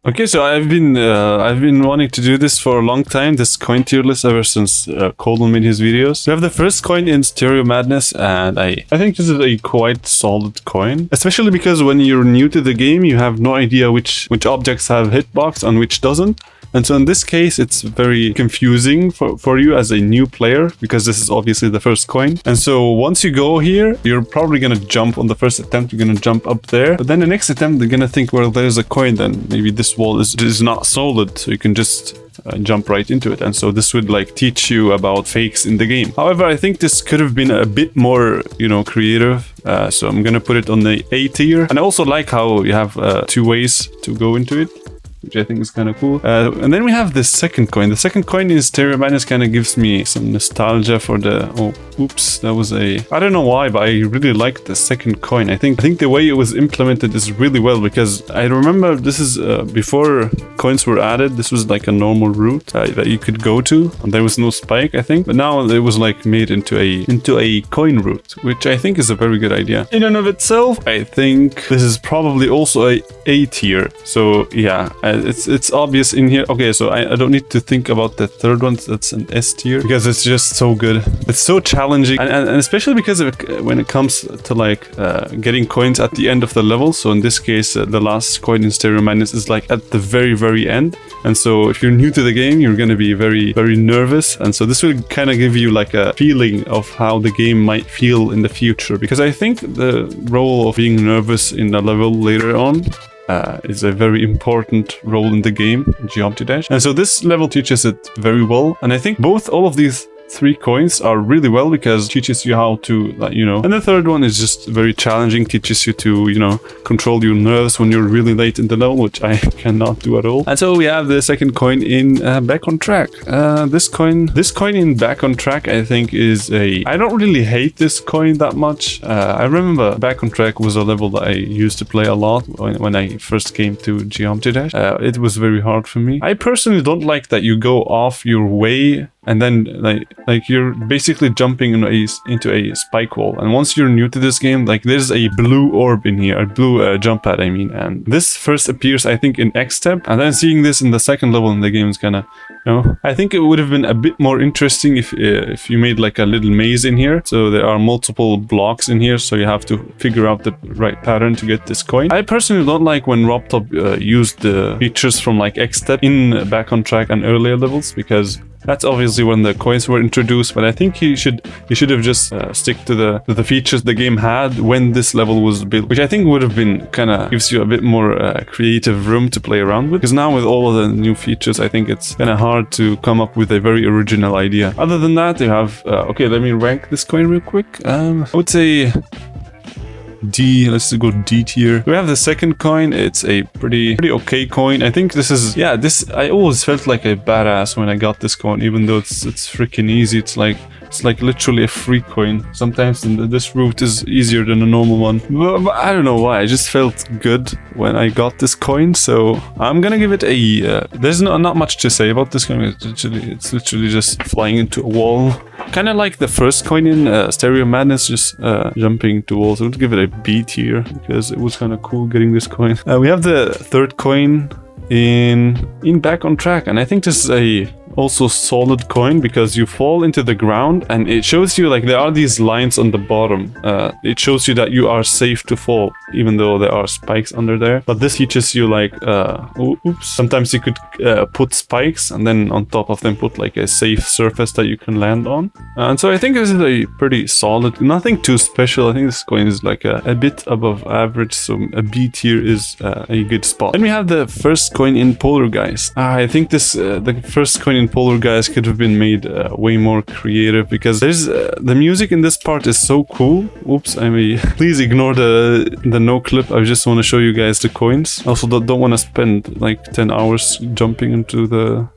Okay, so I've been wanting to do this for a long time, this coin tier list, ever since Colin made his videos. We have the first coin in Stereo Madness, and I think this is a quite solid coin, especially because when you're new to the game, you have no idea which objects have hitbox and which doesn't. And so in this case, it's very confusing for you as a new player, because this is obviously the first coin. And so once you go here, you're probably going to jump on the first attempt, you're going to jump up there. But then the next attempt, they're going to think, well, there's a coin, then maybe this wall is not solid, so you can just jump right into it. And so this would like teach you about fakes in the game. However, I think this could have been a bit more, creative. So I'm going to put it on the A tier. And I also like how you have 2 ways to go into it, which I think is kind of cool. And then we have the second coin. The second coin in Stereo Madness kind of gives me some nostalgia for the... Oh, oops, that was a... I don't know why, but I really like the second coin. I think the way it was implemented is really well, because I remember this is before coins were added. This was like a normal route that you could go to, and there was no spike, I think. But now it was like made into a coin route, which I think is a very good idea. In and of itself, I think this is probably also a tier. So yeah, it's obvious in here. Okay, so I don't need to think about the third one. That's an S tier, because it's just so good. It's so challenging, and especially because when it comes to like getting coins at the end of the level. So in this case, the last coin in Stereo Madness is like at the very end. And so if you're new to the game, you're going to be very nervous. And so this will kind of give you like a feeling of how the game might feel in the future, because I think the role of being nervous in a level later on is a very important role in the game, Geometry Dash. And so this level teaches it very well. And I think all of these 3 coins are really well, because it teaches you how to, and the third one is just very challenging, teaches you to, control your nerves when you're really late in the level, which I cannot do at all. And so we have the second coin in Back on Track. This coin in Back on Track, I think I don't really hate this coin that much. I remember Back on Track was a level that I used to play a lot when I first came to Geometry Dash. It was very hard for me. I personally don't like that you go off your way, and then like you're basically jumping into a spike wall. And once you're new to this game, like there's a blue orb in here, a blue jump pad, I mean. And this first appears, I think, in XStep, and then seeing this in the second level in the game is kind of, I think it would have been a bit more interesting if you made like a little maze in here. So there are multiple blocks in here, so you have to figure out the right pattern to get this coin. I personally don't like when RobTop used the features from like XStep in Back on Track and earlier levels, because that's obviously when the coins were introduced. But I think he should have just stick to the features the game had when this level was built, which I think would have been kind of gives you a bit more creative room to play around with. Because now with all of the new features, I think it's kind of hard to come up with a very original idea. Other than that, you have okay, let me rank this coin real quick. I would say D. Let's go D tier. We have the second coin. It's a pretty okay coin. I think this is, yeah, I always felt like a badass when I got this coin, even though it's freaking easy. It's like literally a free coin. Sometimes this route is easier than a normal one. But I don't know why. I just felt good when I got this coin. So I'm gonna give it a... there's not much to say about this coin. It's literally just flying into a wall. Kind of like the first coin in Stereo Madness, just jumping to walls. I would give it a B tier, because it was kind of cool getting this coin. We have the third coin in Back on Track, and I think this is a also solid coin, because you fall into the ground and it shows you like there are these lines on the bottom. It shows you that you are safe to fall, even though there are spikes under there. But this teaches you like oops, sometimes you could put spikes and then on top of them put like a safe surface that you can land on. And so I think this is a pretty solid, nothing too special. I think this coin is like a bit above average, so a B tier is a good spot. Then we have the first coin in Poltergeist. I think the first coin in Poltergeist could have been made way more creative, because there's the music in this part is so cool. Oops, please ignore the no clip. I just want to show you guys the coins. Also don't want to spend like 10 hours jumping into the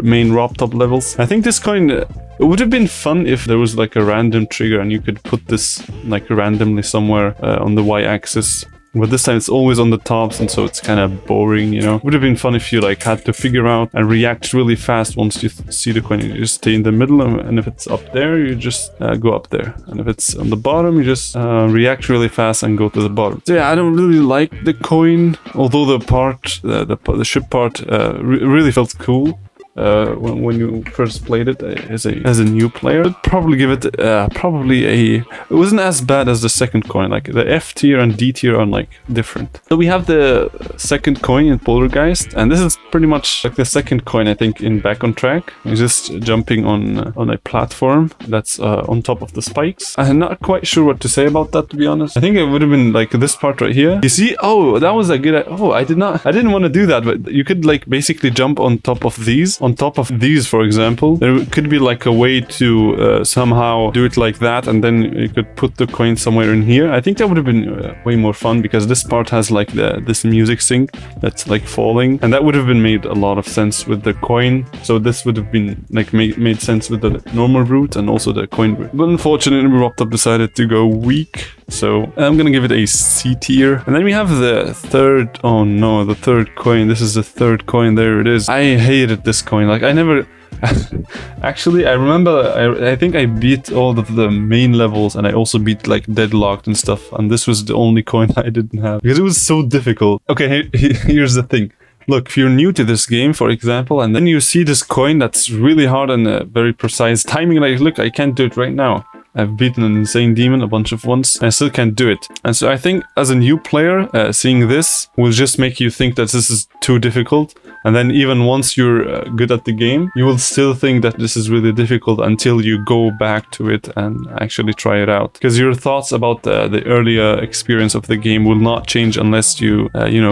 main RobTop levels. I think this coin, it would have been fun if there was like a random trigger and you could put this like randomly somewhere on the y-axis. but this time it's always on the tops, and so it's kind of boring, you know. Would have been fun if you like had to figure out and react really fast once you see the coin. You just stay in the middle, and if it's up there, you just go up there, and if it's on the bottom, you just react really fast and go to the bottom. So yeah, I don't really like the coin, although the part, the ship part, really felt cool. When you first played it as a new player, I'd probably give it it wasn't as bad as the second coin. Like the F tier and D tier are like different. So we have the second coin in Poltergeist, and this is pretty much like the second coin, I think, in Back on Track. You're just jumping on a platform that's on top of the spikes. I'm not quite sure what to say about that, to be honest. I think it would have been like this part right here. You see? Oh, that was a good. Oh, I didn't want to do that, but you could like basically jump on top of these. On top of these, for example, there could be like a way to somehow do it like that, and then you could put the coin somewhere in here. I think that would have been way more fun, because this part has like this music sync that's like falling, and that would have been made a lot of sense with the coin. So this would have been like made sense with the normal route and also the coin route. But unfortunately, RobTop decided to go weak, so I'm gonna give it a C tier. And then we have the third. Oh no, the third coin. This is the third coin. There it is. I hated this coin. Like I never. Actually, I remember. I think I beat all of the main levels, and I also beat like Deadlocked and stuff. And this was the only coin I didn't have because it was so difficult. Okay, here's the thing. Look, if you're new to this game, for example, and then you see this coin that's really hard and very precise timing, like, look, I can't do it right now. I've beaten an insane demon a bunch of once, and I still can't do it. And so I think as a new player, seeing this will just make you think that this is too difficult. And then even once you're good at the game, you will still think that this is really difficult until you go back to it and actually try it out. Because your thoughts about the earlier experience of the game will not change unless you,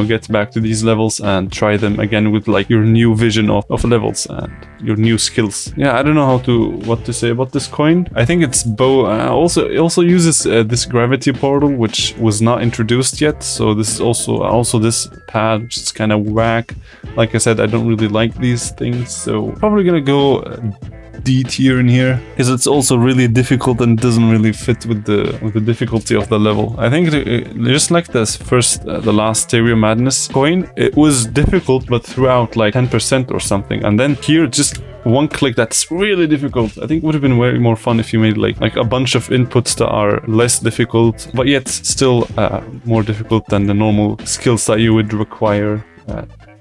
get back to these levels and try them again with like your new vision of levels and your new skills. Yeah, I don't know what to say about this coin. I think it's both. It also uses this gravity portal, which was not introduced yet. So this is also this pad, which is kind of whack. Like I said, I don't really like these things, so probably gonna go D tier in here, because it's also really difficult and doesn't really fit with the difficulty of the level. I think just like this the last Stereo Madness coin, it was difficult, but throughout like 10% or something, and then here just one click that's really difficult. I think it would have been way more fun if you made like a bunch of inputs that are less difficult, but yet still more difficult than the normal skills that you would require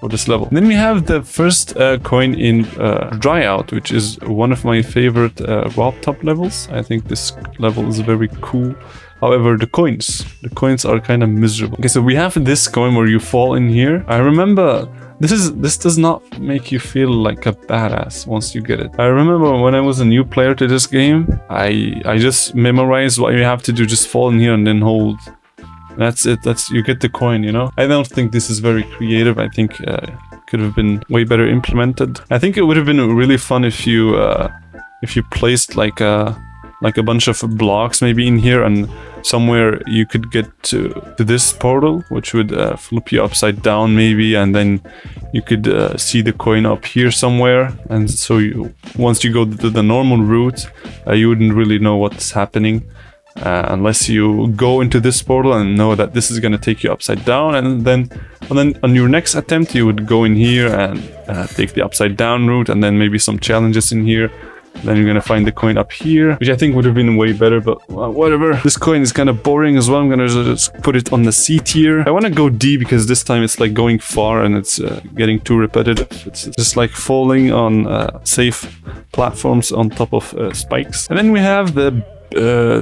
for this level. And then we have the first coin in Dry Out, which is one of my favorite RobTop levels. I think this level is very cool. However, the coins are kind of miserable. Okay, so we have this coin where you fall in here. I remember this does not make you feel like a badass once you get it. I remember when I was a new player to this game, I just memorized what you have to do, just fall in here and then hold. That's it. You get the coin, you know? I don't think this is very creative. I think could have been way better implemented. I think it would have been really fun if you placed like a bunch of blocks maybe in here, and somewhere you could get to this portal, which would flip you upside down maybe, and then you could see the coin up here somewhere. And so once you go to the normal route, you wouldn't really know what's happening. Unless you go into this portal and know that this is going to take you upside down, and then on your next attempt you would go in here and take the upside down route, and then maybe some challenges in here. Then you're gonna find the coin up here, which I think would have been way better, but whatever. This coin is kind of boring as well. I'm gonna just put it on the C tier. I want to go D because this time it's like going far and it's getting too repetitive. It's just like falling on safe platforms on top of spikes. And then we have the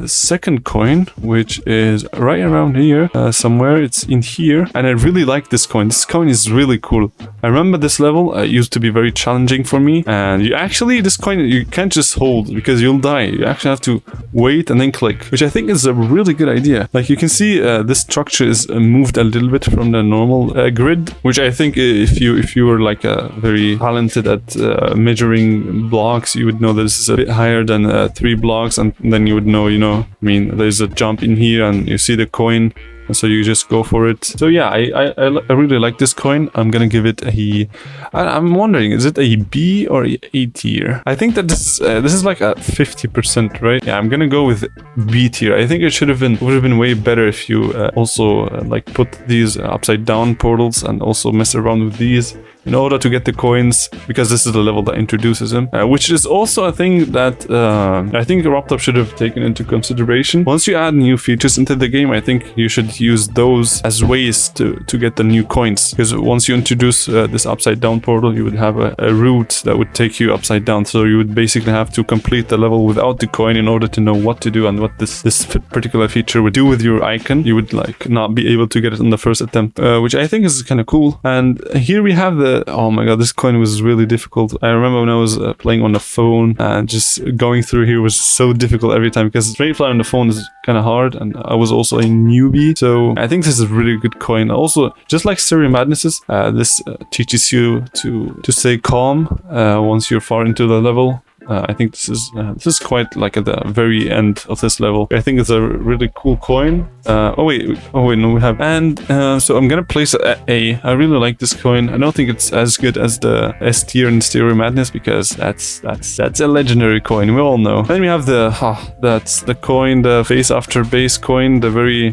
second coin, which is right around here somewhere. It's in here, and I really like this coin. This coin is really cool. I remember this level used to be very challenging for me, and this coin you can't just hold because you'll die. You actually have to wait and then click, which I think is a really good idea. Like you can see this structure is moved a little bit from the normal grid, which I think if you were like very talented at measuring blocks, you would know that this is a bit higher than 3 blocks, and then you would know, I mean, there's a jump in here and you see the coin so you just go for it. So yeah, I really like this coin. I'm gonna give it a, I'm wondering, is it a B or A tier? I think that this is like a 50%, right? Yeah, I'm gonna go with B tier. I think it would have been way better if you also like put these upside down portals and also mess around with these in order to get the coins, because this is the level that introduces them, which is also a thing that I think RobTop should have taken into consideration. Once you add new features into the game, I think you should use those as ways to get the new coins, because once you introduce this upside down portal, you would have a route that would take you upside down, so you would basically have to complete the level without the coin in order to know what to do and what this particular feature would do with your icon. You would like not be able to get it on the first attempt, which I think is kind of cool. And here we have the, oh my god, this coin was really difficult. I remember when I was playing on the phone, and just going through here was so difficult every time, because straight fly on the phone is kind of hard, and I was also a newbie, so I think this is a really good coin. Also, just like Stereo Madnesses, this teaches you to stay calm once you're far into the level. I think this is quite like at the very end of this level. I think it's a really cool coin. Oh wait, no, we have, and so I'm gonna place it at A. I really like this coin. I don't think it's as good as the S tier in Stereo Madness, because that's a legendary coin. We all know. Then we have that's the coin, the face after base coin, the very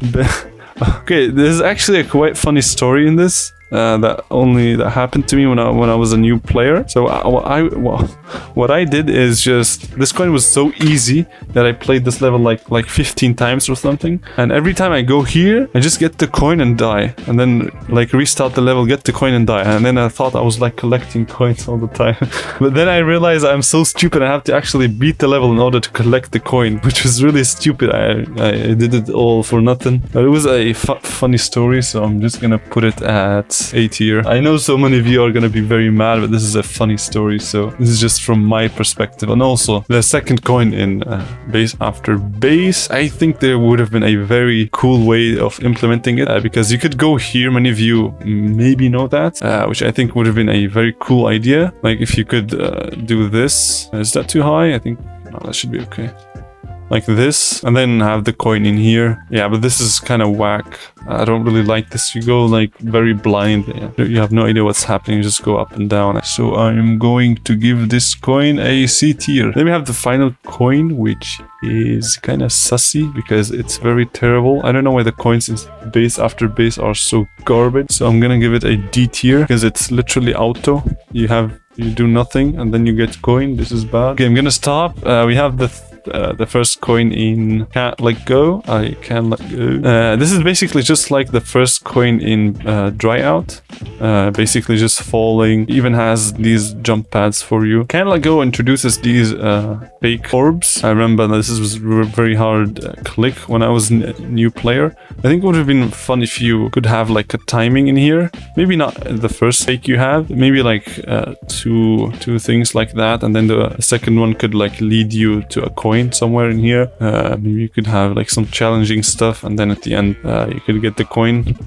okay. There's actually a quite funny story in this. That happened to me when I was a new player. So what I did is just, this coin was so easy that I played this level like 15 times or something, and every time I go here I just get the coin and die, and then like restart the level, get the coin and die, and then I thought I was like collecting coins all the time. But then I realized I'm so stupid, I have to actually beat the level in order to collect the coin, which was really stupid. I did it all for nothing. But it was a funny story, so I'm just gonna put it at A tier. I know so many of you are gonna be very mad, but this is a funny story, so this is just from my perspective. And also the second coin in base after base, I think there would have been a very cool way of implementing it, because you could go here. Many of you maybe know that, which I think would have been a very cool idea. Like if you could do this. Is that too high? I think no, that should be okay. Like this, and then have the coin in here. Yeah, but this is kind of whack. I don't really like this. You go like very blind. Yeah. You have no idea what's happening. You just go up and down. So I'm going to give this coin a C tier. Then we have the final coin, which is kind of sussy because it's very terrible. I don't know why the coins in base after base are so garbage. So I'm gonna give it a D tier because it's literally auto. You do nothing and then you get coin. This is bad. Okay, I'm gonna stop. We have the first coin in Cant Let Go. I can let go. This is basically just like the first coin in Dry Out. Basically just falling. Even has these jump pads for you. Cant Let Go introduces these fake orbs. I remember this was very hard click when I was a new player. I think it would have been fun if you could have like a timing in here. Maybe not the first fake you have. Maybe like two things like that, and then the second one could like lead you to a coin somewhere in here. Maybe you could have like some challenging stuff, and then at the end you could get the coin.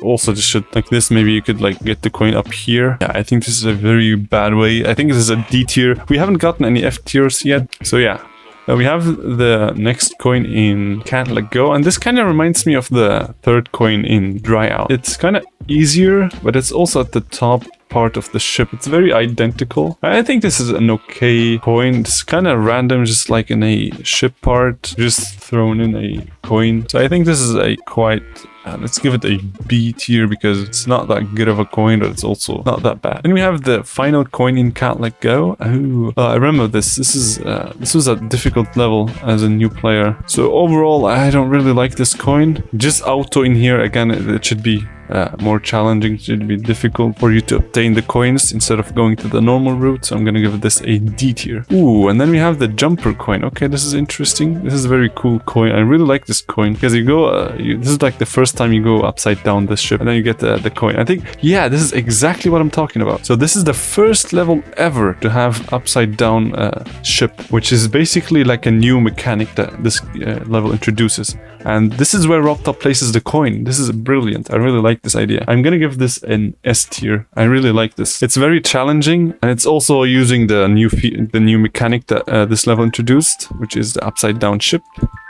Also just should like this, maybe you could like get the coin up here. Yeah, I think this is a very bad way. I think this is a D tier. We haven't gotten any F tiers yet, so yeah. We have the next coin in Cant Let Go, and this kind of reminds me of the third coin in Dry Out. It's kind of easier, but it's also at the top part of the ship. It's very identical. I think this is an okay coin. It's kind of random, just like in a ship part, just thrown in a coin. So I think this is a quite... let's give it a B tier because it's not that good of a coin, but it's also not that bad. Then we have the final coin in Cant Let Go. I remember this. This was a difficult level as a new player. So overall, I don't really like this coin. Just auto in here again. It should be more challenging. It should be difficult for you to obtain the coins instead of going to the normal route. So I'm gonna give this a D tier. Ooh, and then we have the jumper coin. Okay, this is interesting. This is a very cool coin. I really like this coin because you go. This is like the first time you go upside down this ship, and then you get the coin. I think, yeah, this is exactly what I'm talking about. So this is the first level ever to have upside down ship, which is basically like a new mechanic that this level introduces. And this is where RobTop places the coin. This is brilliant. I really like this idea. I'm gonna give this an S tier. I really like this. It's very challenging, and it's also using the new mechanic that this level introduced, which is the upside down ship.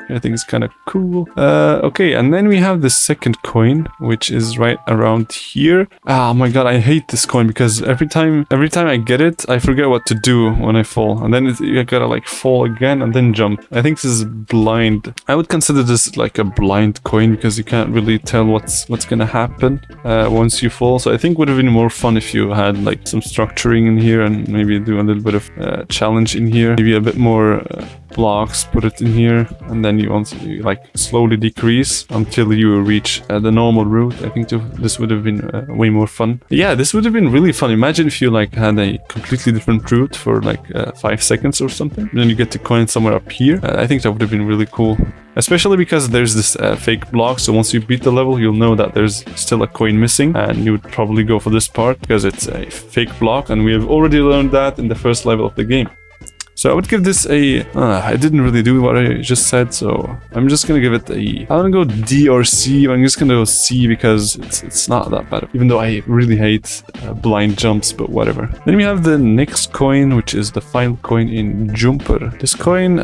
I think it's kind of cool. Okay, and then we have the second coin, which is right around here. Oh my god, I hate this coin because every time I get it, I forget what to do when I fall, and then you gotta like fall again and then jump. I think this is blind. I would consider this like a blind coin because you can't really tell what's gonna happen once you fall. So I think it would have been more fun if you had like some structuring in here and maybe do a little bit of challenge in here, maybe a bit more blocks, put it in here, and then you want to like slowly decrease until you reach the normal route. I think this would have been way more fun. Yeah, this would have been really fun. Imagine if you like had a completely different route for like 5 seconds or something, and then you get the coin somewhere up here. I think that would have been really cool. Especially because there's this fake block, so once you beat the level, you'll know that there's still a coin missing, and you would probably go for this part because it's a fake block, and we have already learned that in the first level of the game. So I would give this a... I didn't really do what I just said, so I'm just gonna give it a... I'm gonna go D or C, but I'm just gonna go C because it's not that bad. Even though I really hate blind jumps, but whatever. Then we have the next coin, which is the final coin in Jumper. This coin,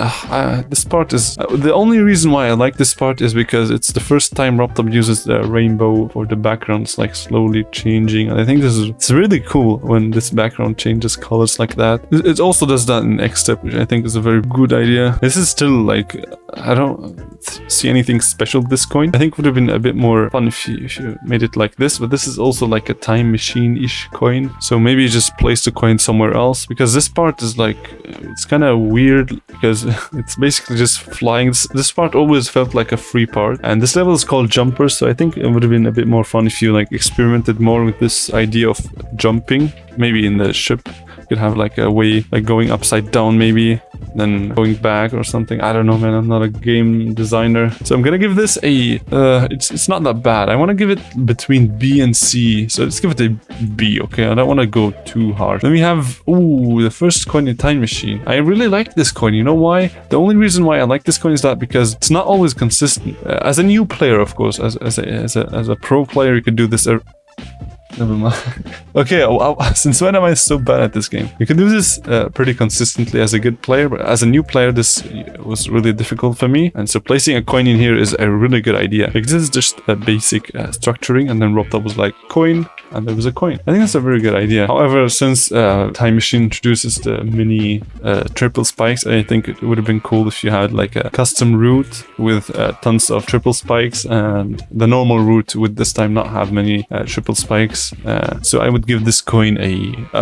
this part is... the only reason why I like this part is because it's the first time RobTop uses the rainbow for the backgrounds, like slowly changing. And I think it's really cool when this background changes colors like that. It also does that in XStep, which I think is a very good idea. This is still like, I don't see anything special with this coin. I think it would have been a bit more fun if you made it like this, but this is also like a time machine-ish coin. So maybe just place the coin somewhere else, because this part is like, it's kind of weird because it's basically just flying. This part always felt like a free part, and this level is called Jumper, so I think it would have been a bit more fun if you like experimented more with this idea of jumping. Maybe in the ship you could have like a way like going upside down, maybe then going back or something. I don't know, man, I'm not a game designer, so I'm gonna give this a it's not that bad. I want to give it between B and C, so let's give it a B. Okay, I don't want to go too hard. Then we have the first coin in Time Machine. I really like this coin. You know why? The only reason why I like this coin is that because it's not always consistent. As a new player, of course, as a pro player, you could do this. Never mind. Okay, since when am I so bad at this game? You can do this pretty consistently as a good player, but as a new player, this was really difficult for me. And so placing a coin in here is a really good idea, because this is just a basic structuring, and then RobTop was like, coin, and there was a coin. I think that's a very good idea. However, since Time Machine introduces the mini triple spikes, I think it would have been cool if you had like a custom route with tons of triple spikes, and the normal route would this time not have many triple spikes. So I would give this coin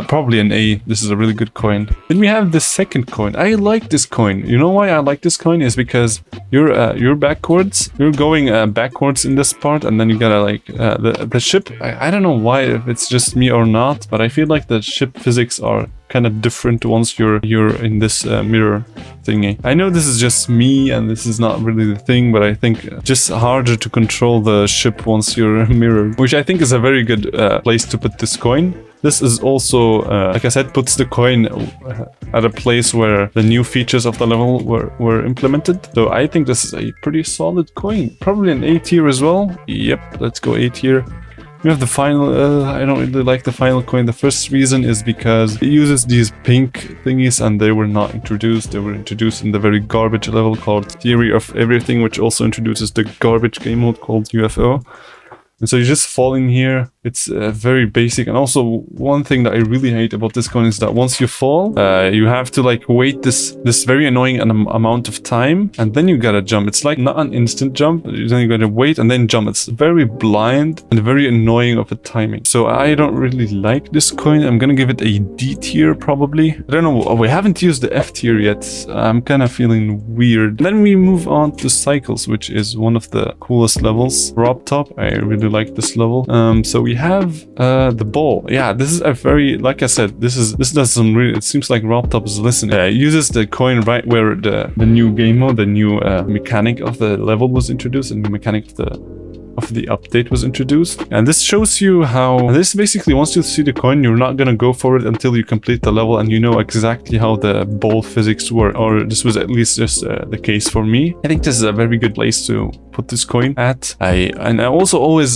probably an A. This is a really good coin. Then we have the second coin. I like this coin. You know why I like this coin is because you're backwards. You're going backwards in this part, and then you gotta like the ship. I don't know why, if it's just me or not, but I feel like the ship physics are kind of different once you're in this mirror thingy. I know this is just me and this is not really the thing, but I think just harder to control the ship once you're mirrored, which I think is a very good place to put this coin. This is also, like I said, puts the coin at a place where the new features of the level were implemented. So I think this is a pretty solid coin. Probably an A tier as well. Yep, let's go A tier. We have the final, I don't really like the final coin. The first reason is because it uses these pink thingies and they were not introduced. They were introduced in the very garbage level called Theory of Everything, which also introduces the garbage game mode called UFO. And so you just fall in here. It's very basic. And also one thing that I really hate about this coin is that once you fall, you have to like wait this very annoying amount of time, and then you gotta jump. It's like not an instant jump. Then you gotta wait and then jump. It's very blind and very annoying of a timing. So I don't really like this coin. I'm gonna give it a D tier probably. I don't know. We haven't used the F tier yet. I'm kind of feeling weird. Then we move on to Cycles, which is one of the coolest levels. RobTop. I really like this level. So we have the ball. Yeah, this is a very, like I said, this does some really, it seems like RobTop is listening. It uses the coin right where the new game mode, the new mechanic of the level was introduced, and the mechanic of the update was introduced. And this shows you how, this basically, once you see the coin, you're not gonna go for it until you complete the level and you know exactly how the ball physics work, or this was at least just the case for me. I think this is a very good place to put this coin at. And I also always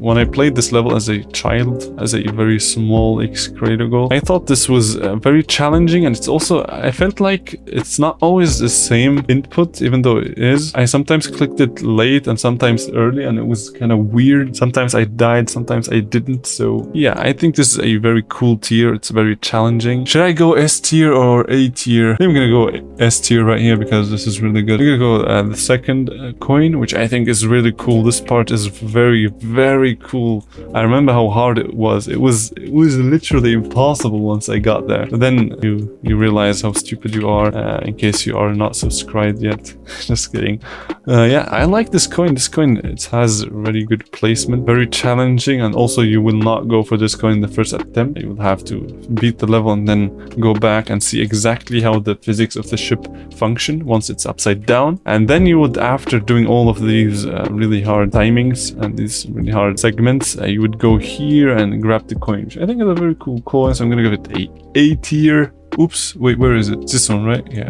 when I played this level as a child, as a very small X-Creator goal, I thought this was very challenging, and it's also, I felt like it's not always the same input, even though it is. I sometimes clicked it late and sometimes early, and it was kind of weird. Sometimes I died, sometimes I didn't. So yeah, I think this is a very cool tier. It's very challenging. Should I go S tier or A tier? I think I'm gonna go S tier right here because this is really good. I'm gonna go the second coin, which I think is really cool. This part is very, very cool. I remember how hard it was. It was literally impossible once I got there. But then you realize how stupid you are, in case you are not subscribed yet. Just kidding. Yeah, I like this coin. This coin, it has really good placement, very challenging, and also you will not go for this coin in the first attempt. You will have to beat the level and then go back and see exactly how the physics of the ship function once it's upside down. And then you would, after doing all of these really hard timings and these really hard segments, you would go here and grab the coin, which I think is a very cool coin. So I'm gonna give it A tier. Oops, wait, where is it? It's this one, right? Yeah,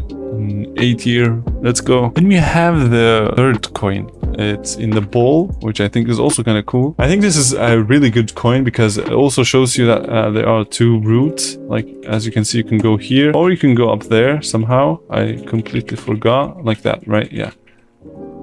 A tier. Let's go. Then we have the third coin. It's in the bowl, which I think is also kind of cool. I think this is a really good coin because it also shows you that there are two routes. Like, as you can see, you can go here or you can go up there somehow. I completely forgot. Like that, right? Yeah.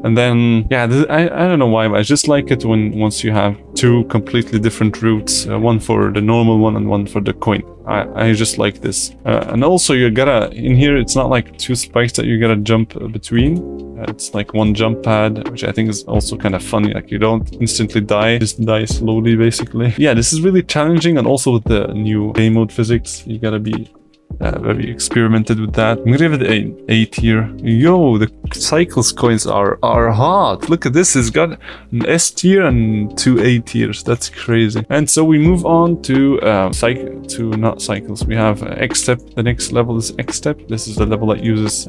And then, yeah, I don't know why, but I just like it once you have two completely different routes, one for the normal one and one for the coin. I just like this. And also you gotta, in here, it's not like two spikes that you gotta jump between. It's like one jump pad, which I think is also kind of funny. Like, you don't instantly die, just die slowly, basically. Yeah, this is really challenging, and also with the new game mode physics, you gotta be very experimented with that. I'm gonna give it an A tier. Yo, the cycles coins are hot. Look at this, it's got an S tier and two A tiers. That's crazy. And so we move on to not cycles. We have XStep. The next level is XStep. This is the level that uses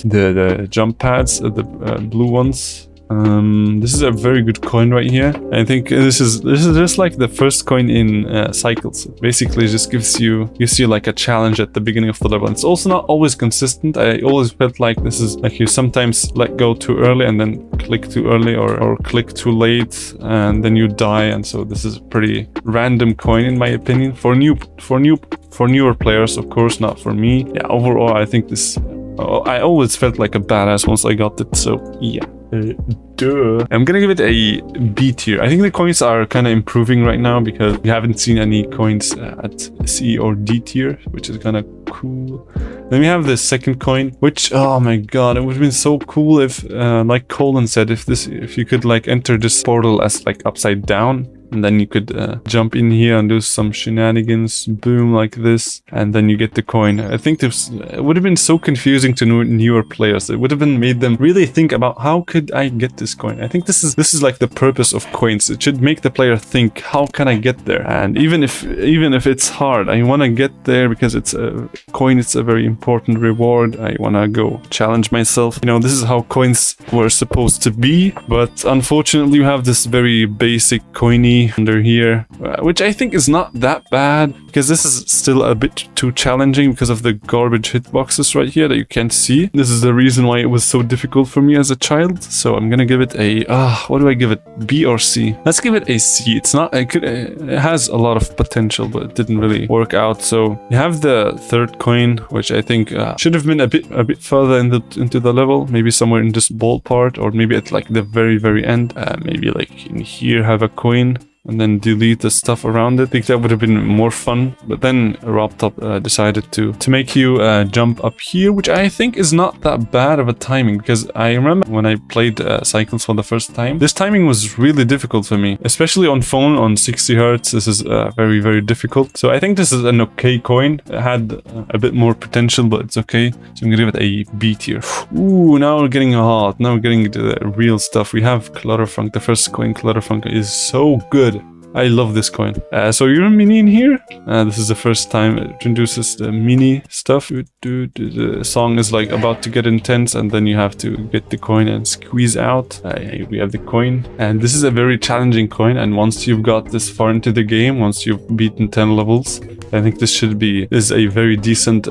the jump pads, the blue ones. This is a very good coin right here. I think this is just like the first coin in cycles. It basically just gives you like a challenge at the beginning of the level. And it's also not always consistent. I always felt like this is like you sometimes let go too early and then click too early or click too late and then you die. And so this is a pretty random coin in my opinion for newer players, of course, not for me. Yeah, overall I think this I always felt like a badass once I got it. So yeah. I'm gonna give it a B tier. I think the coins are kind of improving right now because we haven't seen any coins at C or D tier, which is kind of cool. Then we have the second coin, which, oh my god, it would have been so cool if, like Colin said, if you could like enter this portal as like upside down. And then you could jump in here and do some shenanigans, boom, like this, and then you get the coin. I think it would have been so confusing to newer players. It would have made them really think about how could I get this coin. I think this is like the purpose of coins. It should make the player think, how can I get there? And even if it's hard, I want to get there because it's a coin. It's a very important reward. I want to go challenge myself. You know, this is how coins were supposed to be, but unfortunately, you have this very basic coiny under here, which I think is not that bad because this is still a bit too challenging because of the garbage hitboxes right here that you can't see. This is the reason why it was so difficult for me as a child. So I'm gonna give it a what do I give it, B or C? Let's give it a C. It's not, it has a lot of potential, but it didn't really work out. So you have the third coin, which I think should have been a bit further into the level, maybe somewhere in this ball part, or maybe at like the very end. Maybe like in here have a coin and then delete the stuff around it. I think that would have been more fun. But then RobTop decided to make you jump up here, which I think is not that bad of a timing, because I remember when I played cycles for the first time, this timing was really difficult for me, especially on phone on 60 Hertz. This is very, very difficult. So I think this is an okay coin. It had a bit more potential, but it's okay. So I'm gonna give it a B tier. Ooh, now we're getting hot. Now we're getting to the real stuff. We have Clutterfunk. The first coin, Clutterfunk, is so good. I love this coin. So you're a mini in here. This is the first time it introduces the mini stuff. The song is like about to get intense, and then you have to get the coin and squeeze out. Here we have the coin, and this is a very challenging coin. And once you've got this far into the game, once you've beaten 10 levels, I think this is a very decent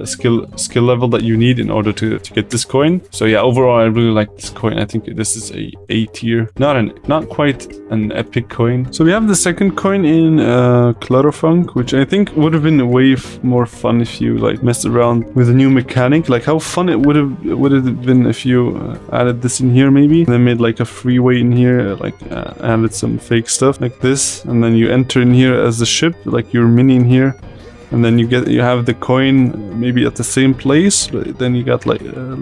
skill level that you need in order to get this coin. So yeah, overall I really like this coin. I think this is a A tier, not quite an epic coin. So we have the second coin in Clutterfunk, which I think would have been way more fun if you like messed around with a new mechanic. Like how fun it would have been if you added this in here maybe, and then made like a freeway in here, like added some fake stuff like this, and then you enter in here as the ship, like your mini in here, and then you have the coin maybe at the same place, but then you got like a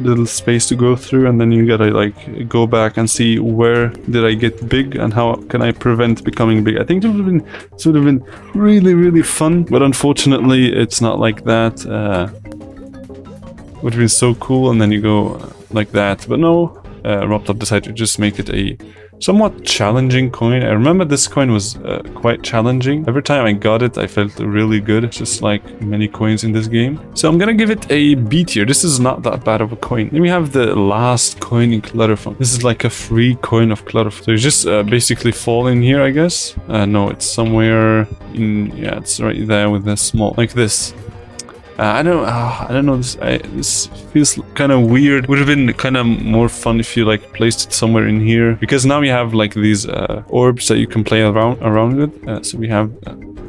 little space to go through, and then you gotta like go back and see where did I get big and how can I prevent becoming big. I think it would have been really fun, but unfortunately it's not like that. Would have been so cool, and then you go like that, but no, RobTop decided to just make it a somewhat challenging coin. I remember this coin was quite challenging. Every time I got it, I felt really good, just like many coins in this game. So I'm gonna give it a B tier. This is not that bad of a coin. Then we have the last coin in Clutterfunk. This is like a free coin of Clutterfunk. So you just basically fall in here, I guess. No, it's somewhere in, yeah, it's right there with the small, like this. I don't know. This feels kind of weird. Would have been kind of more fun if you like placed it somewhere in here, because now we have like these orbs that you can play around with. So we have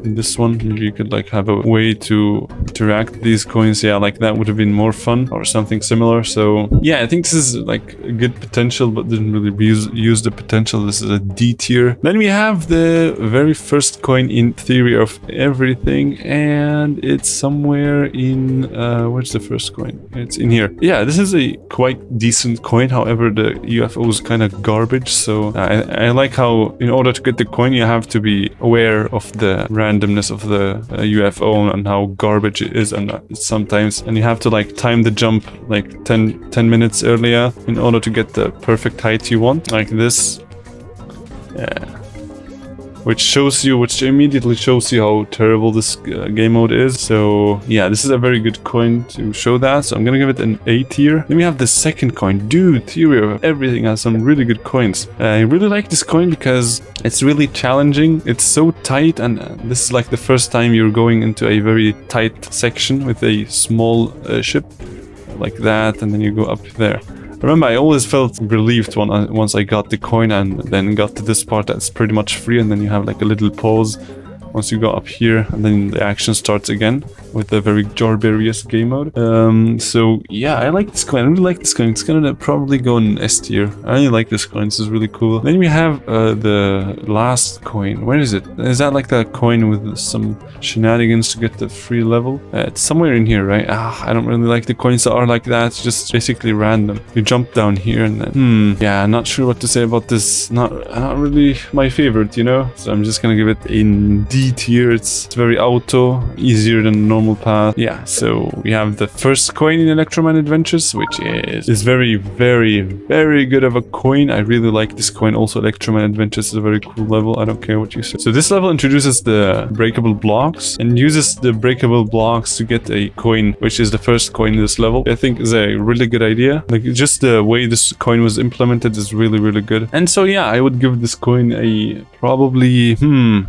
this one. Maybe you could like have a way to interact with these coins. Yeah, like that would have been more fun, or something similar. So yeah, I think this is like a good potential, but didn't really use the potential. This is a D tier. Then we have the very first coin in Theory of Everything, and it's somewhere in where's the first coin? It's in here. Yeah, this is a quite decent coin. However, the UFO is kind of garbage. So I like how in order to get the coin, you have to be aware of the randomness of the UFO and how garbage it is, and sometimes, and you have to like time the jump like 10 minutes earlier in order to get the perfect height you want, like this. Yeah. Which immediately shows you how terrible this game mode is. So yeah, this is a very good coin to show that. So I'm gonna give it an A tier. Then we have the second coin. Dude, Theory of Everything has some really good coins. I really like this coin because it's really challenging. It's so tight, and this is like the first time you're going into a very tight section with a small ship like that, and then you go up there. Remember, I always felt relieved once I got the coin and then got to this part that's pretty much free, and then you have like a little pause once you go up here, and then the action starts again with the very Jarbarious game mode. So yeah, I like this coin. I really like this coin. It's gonna probably go in S tier. I really like this coin. This is really cool. Then we have the last coin. Where is it? Is that like the coin with some shenanigans to get the free level? It's somewhere in here, right? I don't really like the coins that are like that. It's just basically random. You jump down here and then yeah, I'm not sure what to say about this. Not really my favorite, you know? So I'm just gonna give it a D tier. It's very auto, easier than normal path. Yeah, so we have the first coin in Electroman Adventures, which is very good of a coin. I really like this coin. Also, Electroman Adventures is a very cool level. I don't care what you say. So this level introduces the breakable blocks and uses the breakable blocks to get a coin, which is the first coin in this level. I think is a really good idea. Like, just the way this coin was implemented is really good. And so yeah, I would give this coin a probably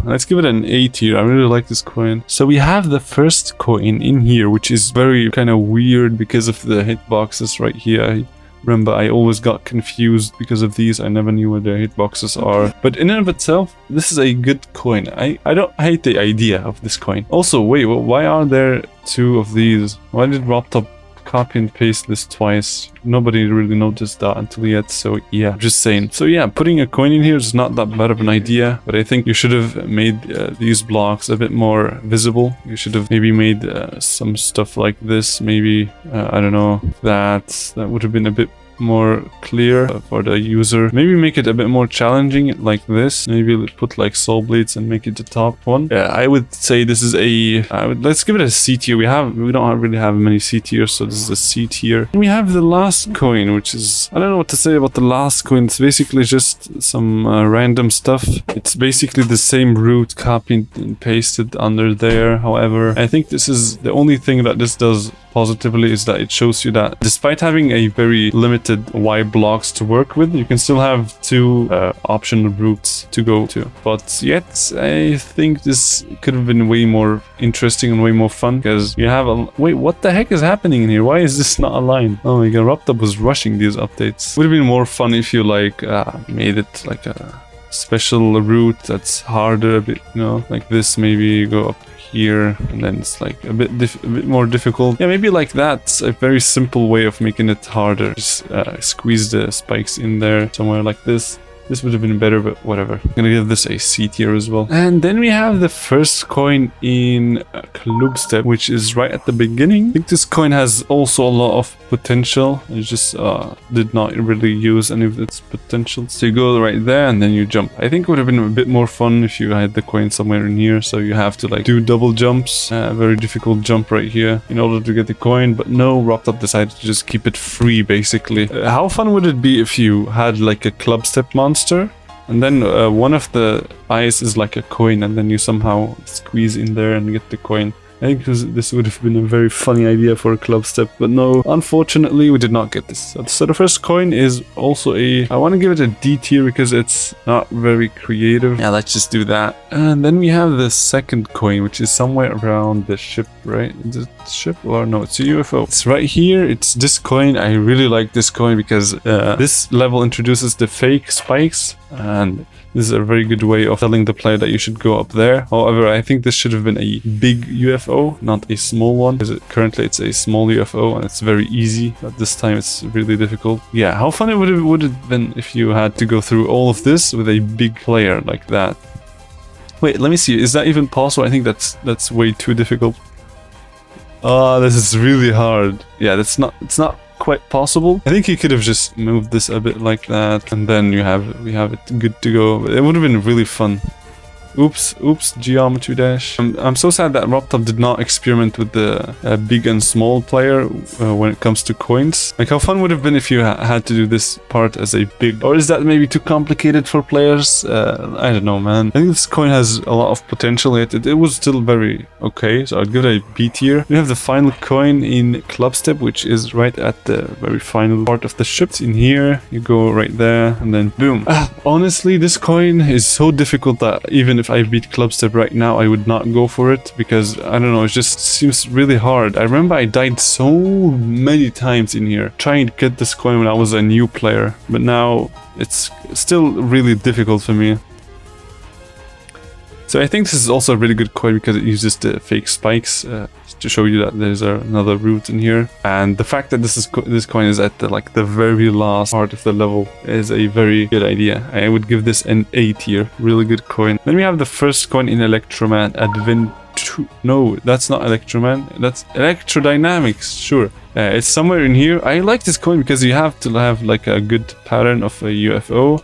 let's give it an A tier. I really like this coin. So we have the first coin in here, which is very kind of weird because of the hitboxes right here. Remember, I always got confused because of these. I never knew where the hitboxes are. But in and of itself, this is a good coin. I don't hate the idea of this coin. Also, wait, why are there two of these? Why did RobTop copy and paste this twice? Nobody really noticed that until yet, so yeah, just saying. So yeah, putting a coin in here is not that bad of an idea, but I think you should have made these blocks a bit more visible. You should have maybe made some stuff like this, maybe, I don't know, that would have been a bit more clear for the user. Maybe make it a bit more challenging like this. Maybe put like soul blades and make it the top one. Yeah, I would say this is let's give it a C tier. We don't really have many C tiers, so this is a C tier. And we have the last coin, which is, I don't know what to say about the last coin. It's basically just some random stuff. It's basically the same route copied and pasted under there. However, I think this is the only thing that this does positively is that it shows you that despite having a very limited Y blocks to work with, you can still have 2 optional routes to go to. But yet, I think this could have been way more interesting and way more fun, because you have a... Wait, what the heck is happening in here? Why is this not aligned? Oh my god, RobTop was rushing these updates. Would have been more fun if you like made it like a special route that's harder a bit, you know, like this. Maybe you go up here and then it's like a bit more difficult. Yeah, maybe like that's a very simple way of making it harder. Just squeeze the spikes in there somewhere like this. This would have been better, but whatever. I'm gonna give this a C tier as well. And then we have the first coin in Clubstep, which is right at the beginning. I think this coin has also a lot of potential. It just did not really use any of its potential. So you go right there and then you jump. I think it would have been a bit more fun if you had the coin somewhere in here. So you have to like do double jumps. Very difficult jump right here in order to get the coin. But no, RobTop decided to just keep it free, basically. How fun would it be if you had like a Clubstep monster? And then one of the eyes is like a coin, and then you somehow squeeze in there and get the coin. I think this would have been a very funny idea for a Clubstep, but no, unfortunately we did not get this. So the first coin is also I want to give it a D tier because it's not very creative. Yeah, let's just do that. And then we have the second coin, which is somewhere around the ship, right? Is it the ship or no, it's a UFO. It's right here. It's this coin. I really like this coin because this level introduces the fake spikes, and this is a very good way of telling the player that you should go up there. However, I think this should have been a big UFO, not a small one, because currently it's a small UFO and it's very easy. But this time it's really difficult. Yeah, how fun it would have been if you had to go through all of this with a big player like that. Wait, let me see. Is that even possible? I think that's way too difficult. Oh, this is really hard. Yeah, it's not quite possible. I think you could have just moved this a bit like that, and then we have it good to go. It would have been really fun. Oops, Geometry Dash. I'm so sad that RobTop did not experiment with the big and small player when it comes to coins. Like, how fun would it have been if you had to do this part as a big... Or is that maybe too complicated for players? I don't know, man. I think this coin has a lot of potential yet. It was still very okay, so I'd give it a B tier. We have the final coin in Clubstep, which is right at the very final part of the ship. It's in here, you go right there, and then boom. Honestly, this coin is so difficult that even if I beat Clubstep right now, I would not go for it, because I don't know, it just seems really hard. I remember I died so many times in here trying to get this coin when I was a new player, but now it's still really difficult for me. So I think this is also a really good coin because it uses the fake spikes to show you that there's another route in here. And the fact that this coin is at the very last part of the level is a very good idea. I would give this an A tier. Really good coin. Then we have the first coin in Electroman Adv. No, that's not Electroman. That's Electrodynamix. Sure. It's somewhere in here. I like this coin because you have to have like a good pattern of a UFO.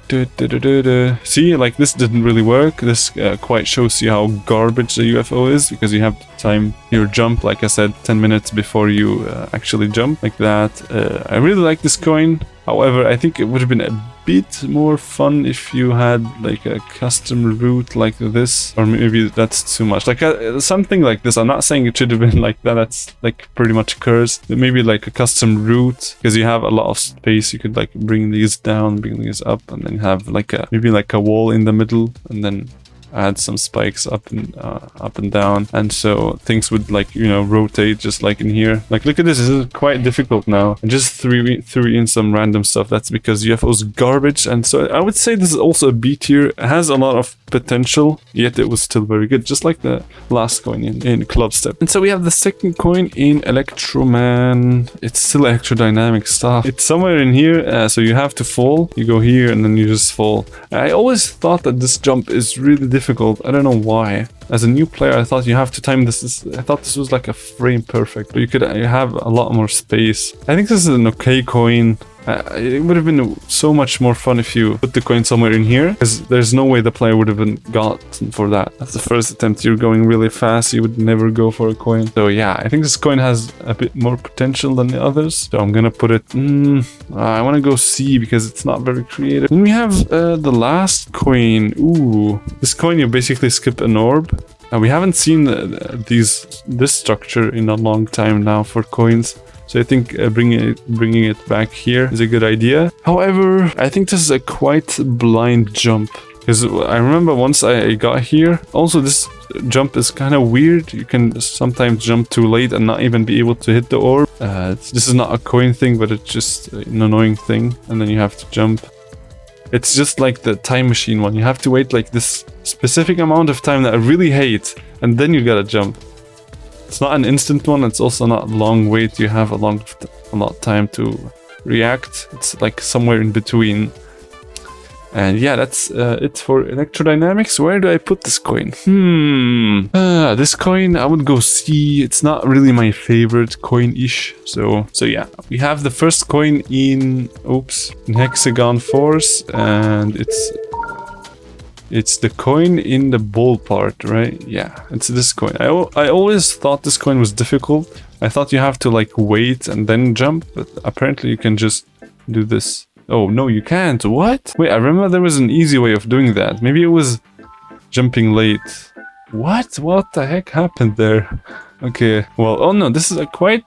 See, like this didn't really work. This quite shows you how garbage the UFO is, because you have to time your jump, like I said, 10 minutes before you actually jump like that. I really like this coin. However, I think it would have been a bit more fun if you had like a custom route like this, or maybe that's too much. Like something like this. I'm not saying it should have been like that. That's like pretty much cursed. Maybe like a custom route, because you have a lot of space. You could like bring these down, bring these up, and then have like maybe like a wall in the middle, and then add some spikes up and down, and so things would, like, you know, rotate just like in here. Like, look at this. This is quite difficult now. I just threw in some random stuff. That's because UFO's garbage, and so I would say this is also a B tier. It has a lot of potential, yet it was still very good, just like the last coin in Clubstep. And so we have the second coin in Electroman. It's still Electrodynamix stuff. It's somewhere in here, so you have to fall. You go here and then you just fall. I always thought that this jump is really difficult. I don't know why. As a new player, I thought you have to time this. I thought this was like a frame perfect, but you have a lot more space. I think this is an okay coin. It would have been so much more fun if you put the coin somewhere in here, because there's no way the player would have gotten for that. That's the first attempt. You're going really fast. You would never go for a coin. So yeah, I think this coin has a bit more potential than the others. So I'm gonna put it... I want to go C because it's not very creative. Then we have the last coin. Ooh, this coin you basically skip an orb. We haven't seen this structure in a long time now for coins. So I think bringing it back here is a good idea. However, I think this is a quite blind jump. Because I remember once I got here, also this jump is kind of weird. You can sometimes jump too late and not even be able to hit the orb. This is not a coin thing, but it's just an annoying thing. And then you have to jump. It's just like the time machine one. You have to wait like this specific amount of time that I really hate. And then you gotta jump. It's not an instant one. It's also not a long wait. You have a lot of time to react. It's like somewhere in between. And yeah, that's it for Electrodynamix. Where do I put this coin? This coin, I would go C. It's not really my favorite coin-ish. So yeah, we have the first coin in Hexagon Force, and it's the coin in the ball part, right? Yeah, it's this coin. I always thought this coin was difficult. I thought you have to like wait and then jump, but apparently you can just do this. Oh, no, you can't. What? Wait, I remember there was an easy way of doing that. Maybe it was jumping late. What? What the heck happened there? Okay, well, oh no, this is a quite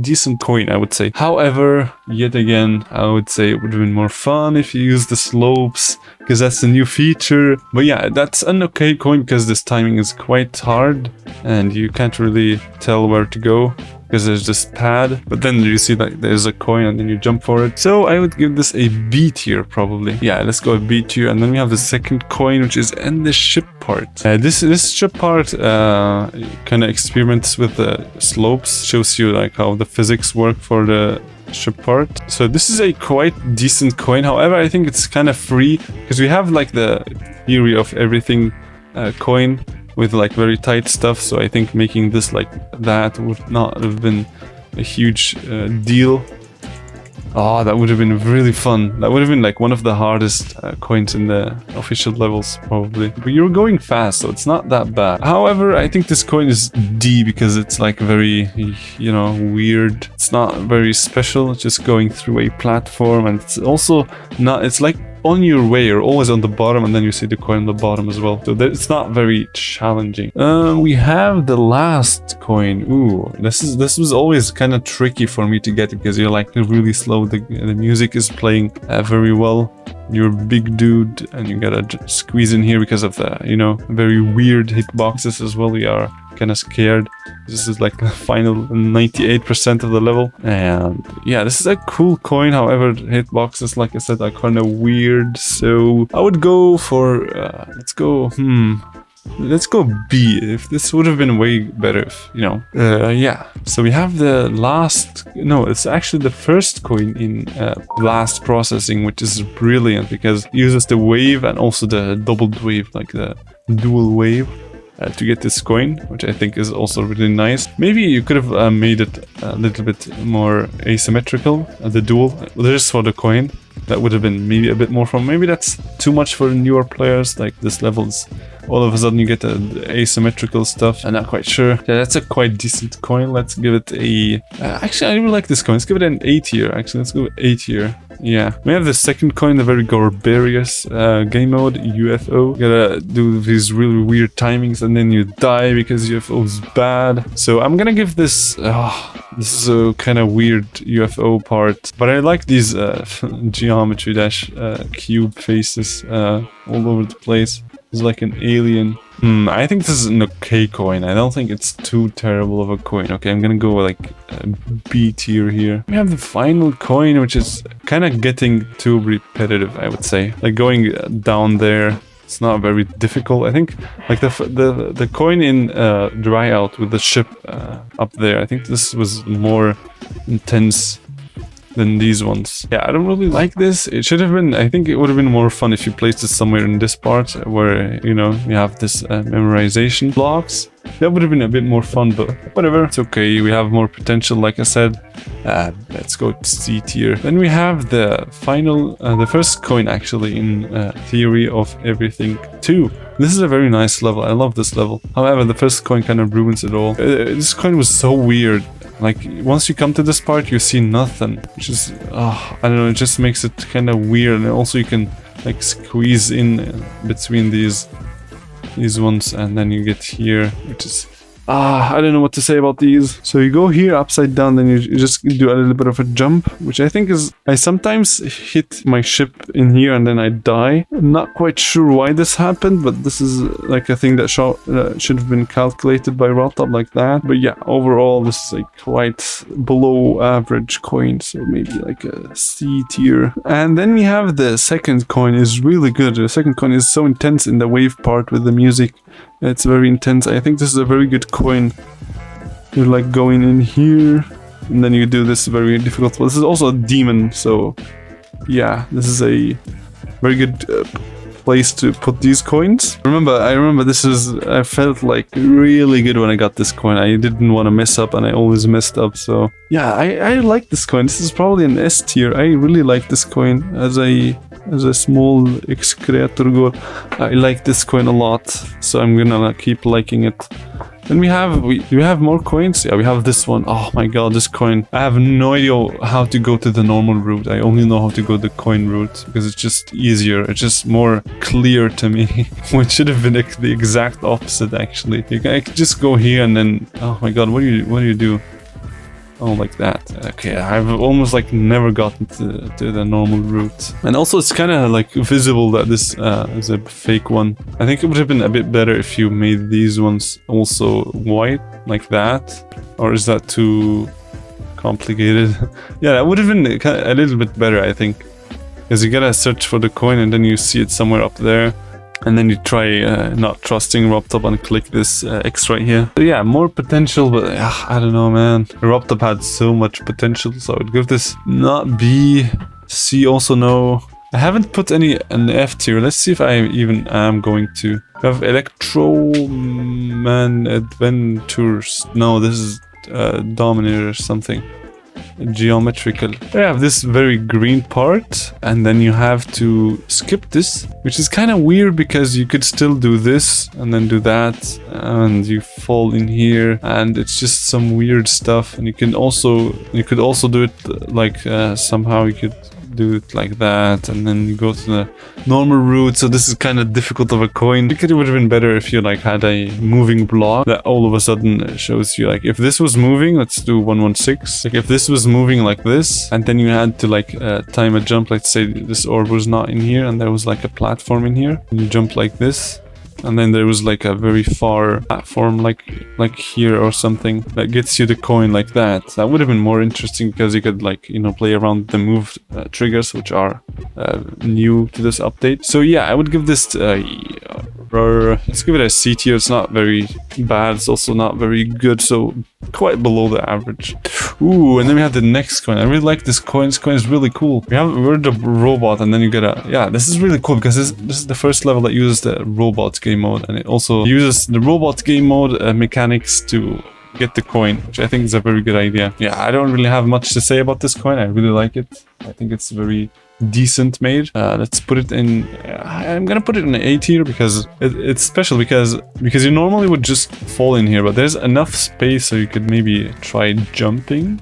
decent coin, I would say. However, yet again, I would say it would have been more fun if you used the slopes, because that's a new feature. But yeah, that's an okay coin because this timing is quite hard and you can't really tell where to go. Because there's this pad, but then you see like there's a coin and then you jump for it. So I would give this a B tier probably. Yeah, let's go a B tier. And then we have the second coin, which is in the ship part. This ship part kind of experiments with the slopes, shows you like how the physics work for the ship part. So this is a quite decent coin. However, I think it's kind of free because we have like the theory of everything coin with like very tight stuff, so I think making this like that would not have been a huge deal. Oh, that would have been really fun. That would have been like one of the hardest coins in the official levels probably. But you're going fast, so it's not that bad. However, I think this coin is D because it's like very, you know, weird. It's not very special. It's just going through a platform, and it's also not, it's like on your way, you're always on the bottom, and then you see the coin on the bottom as well. So it's not very challenging. We have the last coin. Ooh, this was always kind of tricky for me to get because you're like really slow. The music is playing very well. You're a big dude, and you gotta squeeze in here because of the, you know, very weird hitboxes as well. We are kind of scared. This is like the final 98% of the level, and yeah, this is a cool coin. However, hitboxes, like I said, are kind of weird, so I would go for let's go B. If this would have been way better, if, you know. Yeah, so we have the last, no, it's actually the first coin in blast processing, which is brilliant because it uses the wave and also the doubled wave, like the dual wave, to get this coin, which I think is also really nice. Maybe you could have made it a little bit more asymmetrical, the dual, just for the coin. That would have been maybe a bit more fun. Maybe that's too much for newer players, like this level's all of a sudden you get the asymmetrical stuff. I'm not quite sure. Yeah, that's a quite decent coin. Let's give it a... actually, I really like this coin. Let's give it an A tier. Actually, let's go A tier. Yeah. We have the second coin, the very Gorbarious game mode, UFO. You gotta do these really weird timings and then you die because UFO is bad. So I'm gonna give this... this is a kind of weird UFO part. But I like these geometry dash cube faces all over the place. It's like an alien. I think this is an okay coin. I don't think it's too terrible of a coin. Okay, I'm gonna go like B tier here. We have the final coin, which is kind of getting too repetitive, I would say. Like going down there, it's not very difficult. I think like the coin in Dry Out with the ship up there, I think this was more intense than these ones. Yeah, I don't really like this. It should have been, I think it would have been more fun if you placed it somewhere in this part where, you know, you have this memorization blocks. That would have been a bit more fun, but whatever. It's okay. We have more potential, like I said. Let's go to C tier. Then we have the final, the first coin actually in Theory of Everything 2. This is a very nice level. I love this level. However, the first coin kind of ruins it all. This coin was so weird. Like, once you come to this part, you see nothing, which is, I don't know, it just makes it kind of weird. And also you can, like, squeeze in between these these ones, and then you get here, which is I don't know what to say about these. So you go here upside down, then you just do a little bit of a jump, which I think is, I sometimes hit my ship in here and then I die. I'm not quite sure why this happened, but this is like a thing that should have been calculated by RobTop like that. But yeah, overall this is a quite below average coin, so maybe like a C tier. And then we have the second coin is really good. The second coin is so intense in the wave part with the music. It's very intense. I think this is a very good coin. You're like going in here, and then you do this very difficult. This is also a demon, so yeah, this is a very good place to put these coins. I remember this is, I felt like really good when I got this coin. I didn't want to mess up, and I always messed up. So yeah, I like this coin. This is probably an S tier. I really like this coin as a small X-creator goal. I like this coin a lot, so I'm gonna keep liking it. Then we have more coins. Yeah, we have this one. Oh my god, this coin. I have no idea how to go to the normal route. I only know how to go the coin route because it's just easier. It's just more clear to me. Which should have been the exact opposite actually. I could just go here and then, oh my god, what do you do? Oh, like that. Okay, I've almost like never gotten to the normal route. And also it's kind of like visible that this is a fake one. I think it would have been a bit better if you made these ones also white, like that. Or is that too complicated? Yeah, that would have been a little bit better, I think. Because you gotta search for the coin and then you see it somewhere up there. And then you try not trusting RobTop and click this X right here. So yeah, more potential, but I don't know, man. RobTop had so much potential, so I would give this not B, C also no. I haven't put an F tier. Let's see if I even am going to. I have Electroman Adventures. No, this is Dominator or something. Geometrical. I have this very green part, and then you have to skip this, which is kind of weird because you could still do this and then do that, and you fall in here, and it's just some weird stuff. And you could also do it like somehow you could do it like that, and then you go to the normal route. So this is kind of difficult of a coin. I think it would have been better if you like had a moving block that all of a sudden shows you, like if this was moving, let's do 116. Like if this was moving like this, and then you had to like time a jump. Let's say this orb was not in here and there was like a platform in here, and you jump like this. And then there was like a very far platform like here or something that gets you the coin like that. That would have been more interesting because you could like, you know, play around the move triggers, which are new to this update. So yeah, I would give this let's give it a C tier. It's not very bad. It's also not very good. So quite below the average. Ooh, and then we have the next coin. I really like this coin. This coin is really cool. We're the robot, and then you get this is really cool because this is the first level that uses the robot game mode, and it also uses the robot game mode mechanics to get the coin, which I think is a very good idea. Yeah, I don't really have much to say about this coin. I really like it. I think it's very decent made. Let's put it in, I'm gonna put it in an A tier because it's special because you normally would just fall in here, but there's enough space so you could maybe try jumping.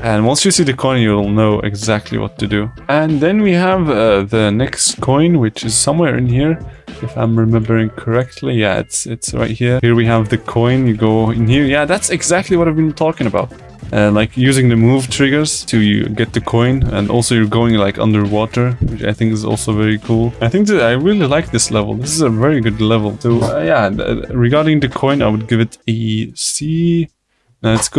And once you see the coin, you'll know exactly what to do. And then we have the next coin, which is somewhere in here, if I'm remembering correctly. Yeah, it's right here. Here we have the coin. You go in here. Yeah, that's exactly what I've been talking about. Like using the move triggers to get the coin, and also you're going like underwater, which I think is also very cool. I think that I really like this level. This is a very good level. So yeah, regarding the coin, I would give it a C. Now let's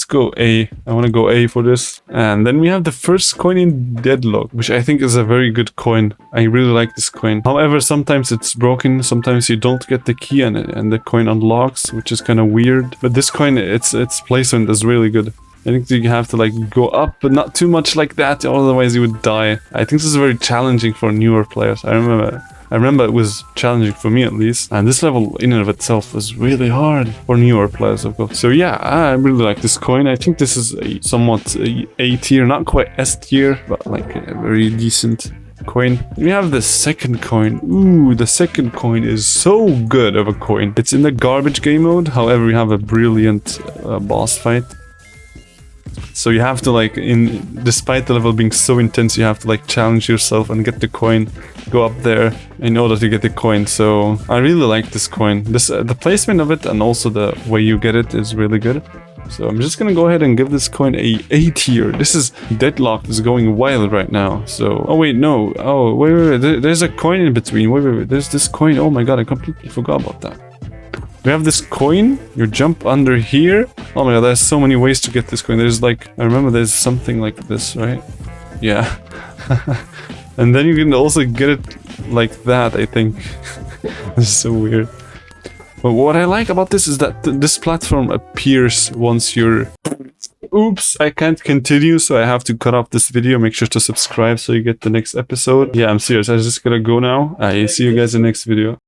go A. I want to go A for this. And then we have the first coin in Deadlock, which I think is a very good coin. I really like this coin. However, sometimes it's broken. Sometimes you don't get the key and the coin unlocks, which is kind of weird. But this coin, its placement is really good. I think you have to like go up, but not too much like that, otherwise you would die. I think this is very challenging for newer players. I remember it was challenging for me at least, and this level in and of itself was really hard for newer players, of course. So yeah, I really like this coin. I think this is a somewhat A tier, not quite S tier, but like a very decent coin. We have the second coin. Ooh, the second coin is so good of a coin. It's in the garbage game mode. However, we have a brilliant boss fight. So you have to like, despite the level being so intense, you have to like challenge yourself and get the coin, go up there in order to get the coin. So I really like this coin. The placement of it and also the way you get it is really good. So I'm just gonna go ahead and give this coin a tier. This is Deadlocked is going wild right now. So, oh wait, no. Oh, wait. There's a coin in between. Wait. There's this coin. Oh my god, I completely forgot about that. We have this coin. You jump under here. Oh my god, there's so many ways to get this coin. There's like, I remember there's something like this, right? Yeah. And then you can also get it like that, I think. This is so weird. But what I like about this is that this platform appears once you're... Oops, I can't continue, so I have to cut off this video. Make sure to subscribe so you get the next episode. Yeah, I'm serious. I'm just gonna go now. I see you guys in the next video.